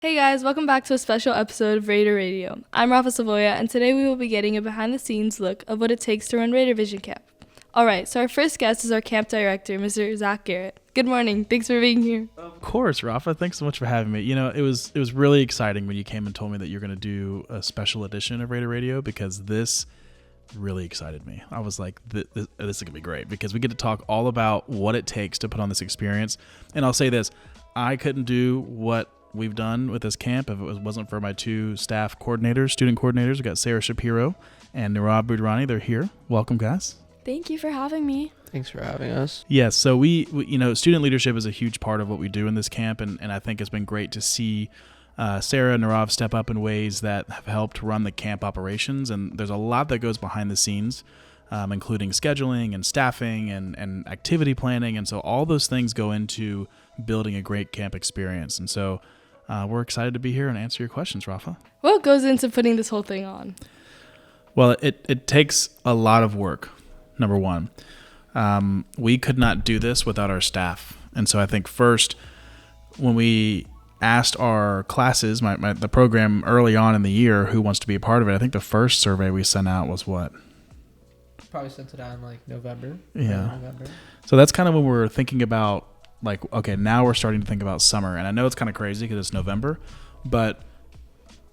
Hey guys, welcome back to a special episode of Raider Radio. I'm Rafa Savoya, and today we will be getting a behind-the-scenes look of what it takes to run RaiderVision Camp. Alright, so our first guest is our camp director, Mr. Zach Garrett. Good morning, thanks for being here. Of course, Rafa. Thanks so much for having me. You know, it was really exciting when you came and told me that you're going to do a special edition of Raider Radio because this really excited me. I was like, this is going to be great because we get to talk all about what it takes to put on this experience. And I'll say this, I couldn't do what we've done with this camp if it wasn't for my two staff coordinators, student coordinators. We got Sarah Shapiro and Nirav Budrani. They're here. Welcome, guys. Thank you for having me. Thanks for having us. Yes, so we you know, student leadership is a huge part of what we do in this camp, and I think it's been great to see Sarah and Nirav step up in ways that have helped run the camp operations, and there's a lot that goes behind the scenes, including scheduling and staffing and activity planning, and so all those things go into building a great camp experience, and so we're excited to be here and answer your questions, Rafa. What goes into putting this whole thing on? Well, it takes a lot of work, number one. We could not do this without our staff. And so I think first, when we asked our classes, the program early on in the year, who wants to be a part of it, I think the first survey we sent out was what? Probably sent it out in like November. Yeah. November. So that's kind of when we're thinking about like, okay, now we're starting to think about summer. And I know it's kind of crazy because it's November, but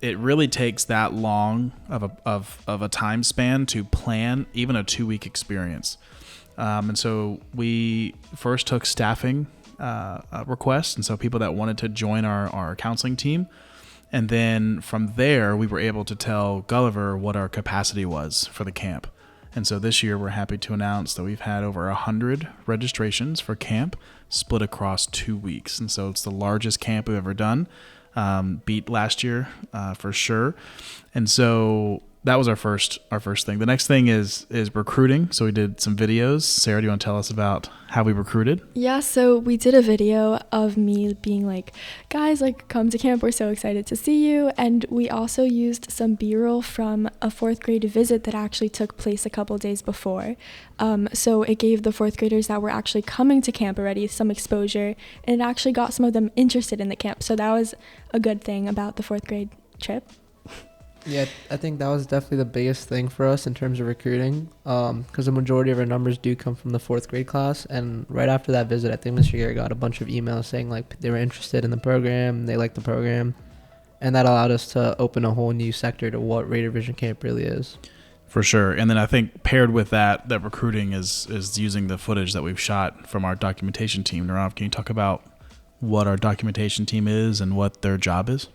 it really takes that long of a time span to plan even a 2-week experience. And so we first took staffing requests, and so people that wanted to join our counseling team. And then from there, we were able to tell Gulliver what our capacity was for the camp. And so this year, we're happy to announce that we've had over 100 registrations for camp split across 2 weeks. And so it's the largest camp we've ever done. Beat last year for sure. And so that was our first thing. The next thing is recruiting. So we did some videos. Sarah, do you want to tell us about how we recruited? Yeah, so we did a video of me being like, guys, like, come to camp. We're so excited to see you. And we also used some B-roll from a fourth grade visit that actually took place a couple days before. So it gave the fourth graders that were actually coming to camp already some exposure, and it actually got some of them interested in the camp. So that was a good thing about the fourth grade trip. Yeah, I think that was definitely the biggest thing for us in terms of recruiting, because the majority of our numbers do come from the fourth grade class. And right after that visit, I think Mr. Garrett got a bunch of emails saying like they were interested in the program, they liked the program, and that allowed us to open a whole new sector to what RaiderVision Camp really is. For sure. And then I think paired with that recruiting is using the footage that we've shot from our documentation team. Nirav, can you talk about what our documentation team is and what their job is?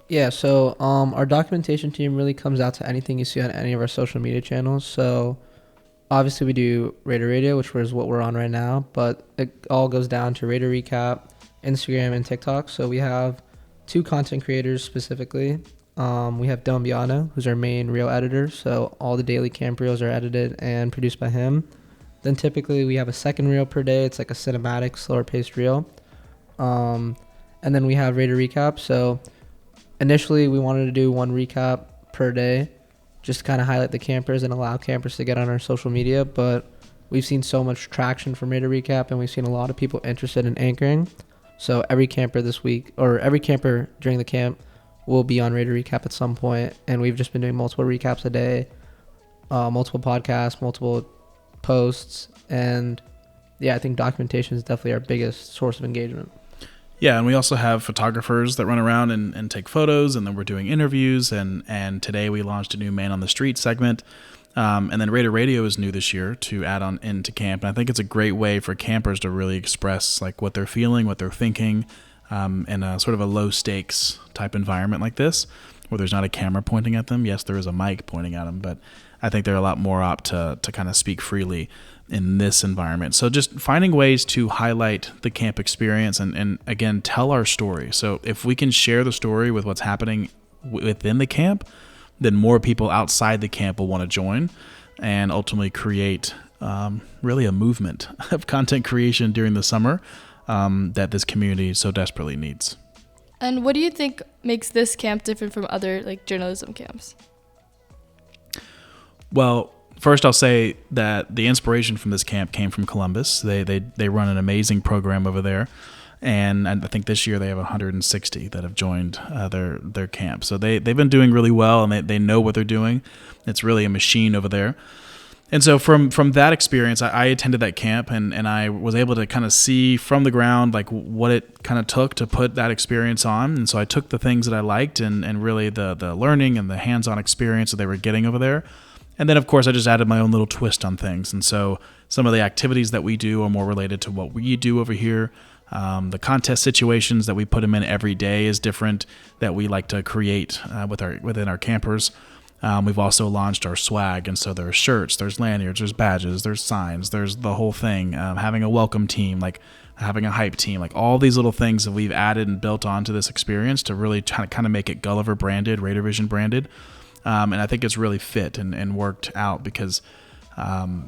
Yeah, so our documentation team really comes out to anything you see on any of our social media channels. So obviously we do Raider Radio, which is what we're on right now, but it all goes down to Raider Recap, Instagram, and TikTok. So we have 2 content creators specifically. We have Dylan Biano, who's our main reel editor. So all the daily camp reels are edited and produced by him. Then typically we have a second reel per day. It's like a cinematic, slower paced reel. And then we have Raider Recap. So initially, we wanted to do 1 recap per day, just to kind of highlight the campers and allow campers to get on our social media. But we've seen so much traction from Raider Recap, and we've seen a lot of people interested in anchoring. So every camper this week, or every camper during the camp, will be on Raider Recap at some point. And we've just been doing multiple recaps a day, multiple podcasts, multiple posts. And yeah, I think documentation is definitely our biggest source of engagement. Yeah, and we also have photographers that run around and take photos, and then we're doing interviews, and today we launched a new Man on the Street segment, and then Raider Radio is new this year to add on into camp, and I think it's a great way for campers to really express like what they're feeling, what they're thinking, in a sort of a low-stakes type environment like this, where there's not a camera pointing at them. Yes, there is a mic pointing at them, but I think they're a lot more apt to kind of speak freely in this environment. So just finding ways to highlight the camp experience and again, tell our story. So if we can share the story with what's happening within the camp, then more people outside the camp will want to join and ultimately create really a movement of content creation during the summer that this community so desperately needs. And what do you think makes this camp different from other like journalism camps? Well, first I'll say that the inspiration from this camp came from Columbus. They run an amazing program over there. And I think this year they have 160 that have joined their camp. So they've been doing really well, and they know what they're doing. It's really a machine over there. And so from that experience, I attended that camp, and I was able to kind of see from the ground like what it kind of took to put that experience on. And so I took the things that I liked and really the learning and the hands-on experience that they were getting over there. And then, of course, I just added my own little twist on things. And so some of the activities that we do are more related to what we do over here. The contest situations that we put them in every day is different, that we like to create within our campers. We've also launched our swag, and so there's shirts, there's lanyards, there's badges, there's signs, there's the whole thing. Having a welcome team, like having a hype team, like all these little things that we've added and built onto this experience to really kind of make it Gulliver branded, RaiderVision branded. And I think it's really fit and worked out because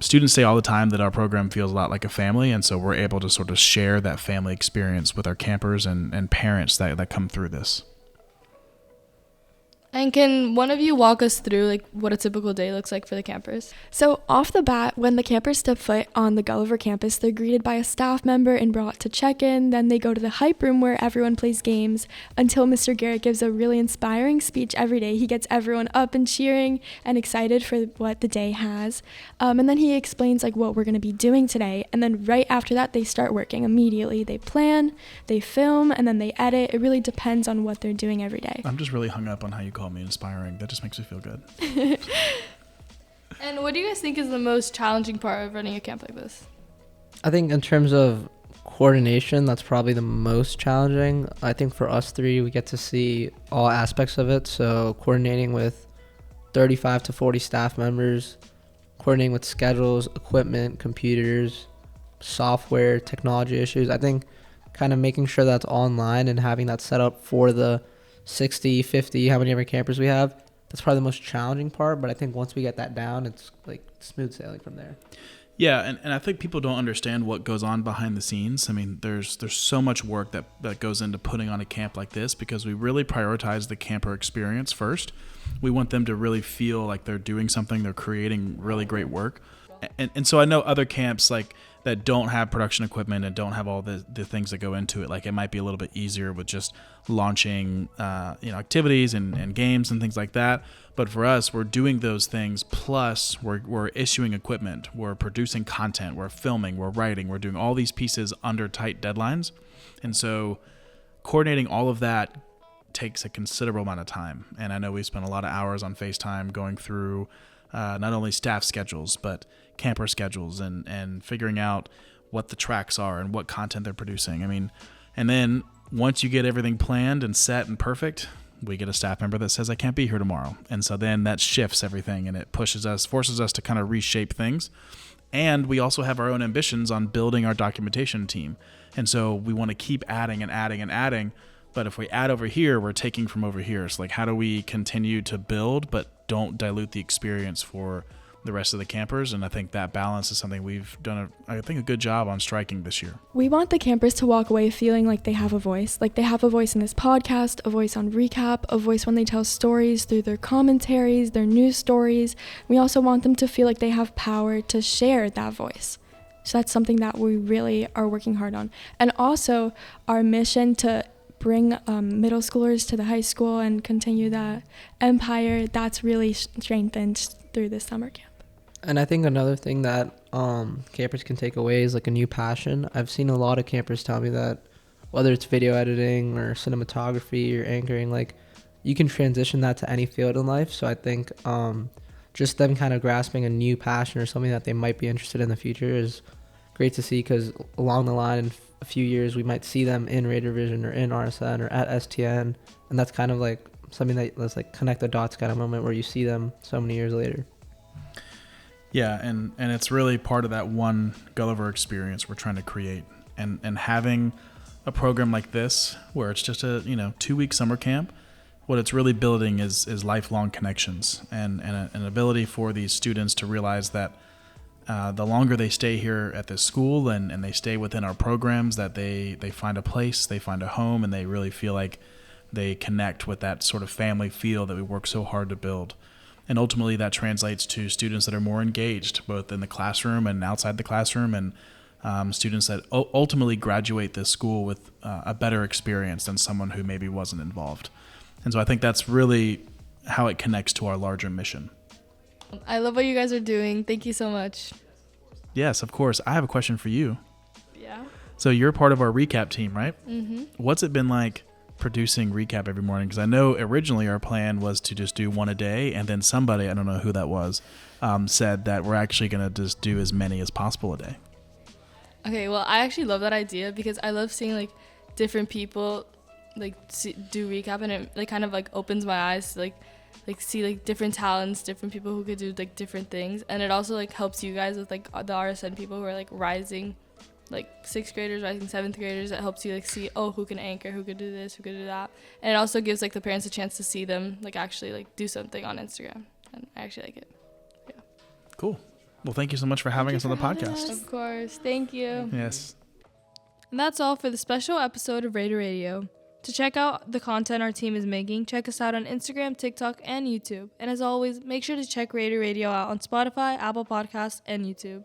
students say all the time that our program feels a lot like a family, and so we're able to sort of share that family experience with our campers and parents that come through this. And can one of you walk us through like what a typical day looks like for the campers? So off the bat, when the campers step foot on the Gulliver campus, they're greeted by a staff member and brought to check-in. Then they go to the hype room where everyone plays games until Mr. Garrett gives a really inspiring speech every day. He gets everyone up and cheering and excited for what the day has. And then he explains like what we're going to be doing today. And then right after that, they start working immediately. They plan, they film, and then they edit. It really depends on what they're doing every day. I'm just really hung up on how you call me inspiring. That just makes me feel good. And what do you guys think is the most challenging part of running a camp like this? I think in terms of coordination, that's probably the most challenging. I think for us three, we get to see all aspects of it. So coordinating with 35 to 40 staff members, coordinating with schedules, equipment, computers, software, technology issues. I think kind of making sure that's online and having that set up for the 60, 50, how many ever campers we have, that's probably the most challenging part. But I think once we get that down, it's like smooth sailing from there. Yeah, and I think people don't understand what goes on behind the scenes. I mean, there's so much work that goes into putting on a camp like this because we really prioritize the camper experience first. We want them to really feel like they're doing something, they're creating really great work. And so I know other camps like that don't have production equipment and don't have all the things that go into it. Like it might be a little bit easier with just launching activities and games and things like that. But for us, we're doing those things plus we're issuing equipment, we're producing content, we're filming, we're writing, we're doing all these pieces under tight deadlines. And so coordinating all of that takes a considerable amount of time. And I know we spent a lot of hours on FaceTime going through not only staff schedules, but camper schedules and figuring out what the tracks are and what content they're producing. I mean, and then once you get everything planned and set and perfect, we get a staff member that says, I can't be here tomorrow. And so then that shifts everything and it forces us to kind of reshape things. And we also have our own ambitions on building our documentation team. And so we want to keep adding and adding and adding. But if we add over here, we're taking from over here. So like, how do we continue to build, but don't dilute the experience for the rest of the campers? And I think that balance is something we've done, a good job on striking this year. We want the campers to walk away feeling like they have a voice. Like they have a voice in this podcast, a voice on Recap, a voice when they tell stories through their commentaries, their news stories. We also want them to feel like they have power to share that voice. So that's something that we really are working hard on. And also our mission to bring middle schoolers to the high school and continue that empire, that's really strengthened through this summer camp. And I think another thing that campers can take away is like a new passion. I've seen a lot of campers tell me that whether it's video editing or cinematography or anchoring, like you can transition that to any field in life. So I think just them kind of grasping a new passion or something that they might be interested in the future is great to see, because along the line in a few years we might see them in RaiderVision or in RSN or at STN, and that's kind of like something that's like connect the dots kind of moment where you see them so many years later. Yeah, and it's really part of that one Gulliver experience we're trying to create, and having a program like this where it's just a 2-week summer camp. What it's really building is lifelong connections and an ability for these students to realize that the longer they stay here at this school and they stay within our programs, that they find a place, they find a home, and they really feel like they connect with that sort of family feel that we work so hard to build. And ultimately that translates to students that are more engaged, both in the classroom and outside the classroom, and students that ultimately graduate this school with a better experience than someone who maybe wasn't involved. And so I think that's really how it connects to our larger mission. I love what you guys are doing. Thank you so much. Yes, of course. I have a question for you. Yeah. So you're part of our recap team, right? Mm-hmm. What's it been like producing recap every morning? Because I know originally our plan was to just do one a day, and then somebody, I don't know who that was, said that we're actually going to just do as many as possible a day. Okay, well, I actually love that idea because I love seeing like different people like do recap, and it like kind of like opens my eyes to like see like different talents, different people who could do like different things, and it also like helps you guys with like the RSN people who are like rising, like 6th graders, rising 7th graders. It helps you like see, oh, who can anchor, who could do this, who could do that, and it also gives like the parents a chance to see them like actually like do something on Instagram, and I actually like it. Yeah. Cool. Well, thank you so much for having us on the podcast. Of course, thank you. Yes. And that's all for the special episode of Raider Radio. To check out the content our team is making, check us out on Instagram, TikTok, and YouTube. And as always, make sure to check Raider Radio out on Spotify, Apple Podcasts, and YouTube.